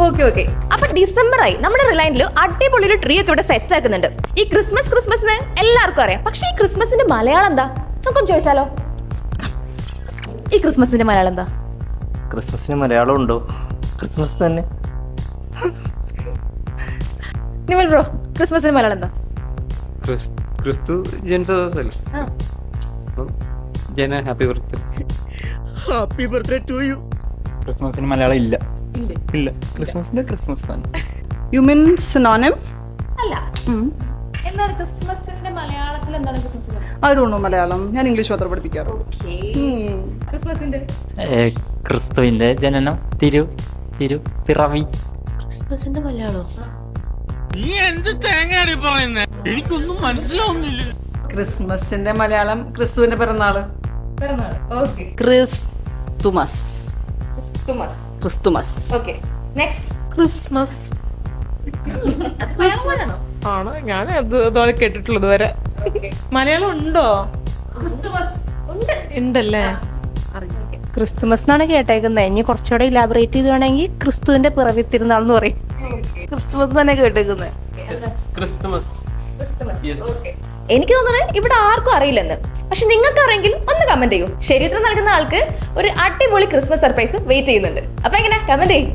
Okay. അപ്പൊ December ആയി, നമ്മുടെ റിലയൻസിൽ അടിപൊളി ഒരു ട്രീ ഒക്കെ ഇവിടെ സെറ്റ് ആക്കുന്നുണ്ട്. ഈ ക്രിസ്മസിന് എല്ലാവർക്കും അറിയാം. പക്ഷെ ഈ ക്രിസ്മസിന്റെ മലയാളം എന്താ നമുക്കൊന്ന് ചോദിച്ചാലോ? ഈ ക്രിസ്മസിന്റെ മലയാളം എന്താ? ക്രിസ്മസിന് മലയാളം ഉണ്ടോ? ക്രിസ്മസ് തന്നെ. നിമൽ ബ്രോ, ക്രിസ്മസിന് മലയാളം എന്താ? ക്രിസ്തു ജനിച്ചതല്ലേ, ജന happy birthday. Happy birthday to you. ക്രിസ്മസിന് മലയാളം ഇല്ല. ഇല്ല, ക്രിസ്മസിന്റെ ക്രിസ്മസ് ആണ്. You mean synonym? അല്ല. എന്താണ് ക്രിസ്മസിന്റെ മലയാളത്തിൽ എന്താണ് ക്രിസ്മസിന്റെ? I don't know Malayalam. ഞാൻ ഇംഗ്ലീഷ് മാത്രം പഠിപ്പിക്കാറുള്ളൂ. ക്രിസ്മസിന്റെ ക്രിസ്തുവിന്റെ ജനനം, പിറവി. ക്രിസ്മസിന്റെ മലയാളം നീ എന്ത് തേങ്ങയാണ് പറയുന്നേ? എനിക്കൊന്നും മനസ്സിലാവുന്നില്ല. ക്രിസ്മസിന്റെ മലയാളം ക്രിസ്തുവിന്റെ പിറന്നാള്. Okay. Christmas. Christmas. Okay, next. Christmas മലയാളമാണോ? ആണ്, ഞാൻ അതുപോലെ കേട്ടിട്ടുള്ളത് വരെ. മലയാളം ഉണ്ടോ? ക്രിസ്തുമസ് ഉണ്ട്. ഉണ്ടല്ലേ? ക്രിസ്തുമസ് എന്നാണ് കേട്ടേക്കുന്നത്. ഇനി കുറച്ചുകൂടെ ഇലാബറേറ്റ് ചെയ്ത് വേണമെങ്കിൽ ക്രിസ്തുവിന്റെ പിറവി തിരുനാൾ എന്ന് പറയും. ക്രിസ്തുമസ് തന്നെ കേട്ടേക്കുന്നത്. ക്രിസ്തുമസ്. എനിക്ക് തോന്നുന്നത് ഇവിടെ ആർക്കും അറിയില്ലെന്ന്. പക്ഷെ നിങ്ങൾക്ക് അറിയെങ്കിൽ ഒന്ന് കമന്റ് ചെയ്യൂ. ശരി ഉത്തരം നൽകുന്ന ആൾക്ക് ഒരു അടിപൊളി ക്രിസ്മസ് സർപ്രൈസ് വെയിറ്റ് ചെയ്യുന്നുണ്ട്. അപ്പൊ എങ്ങനെ കമന്റ് ചെയ്യും?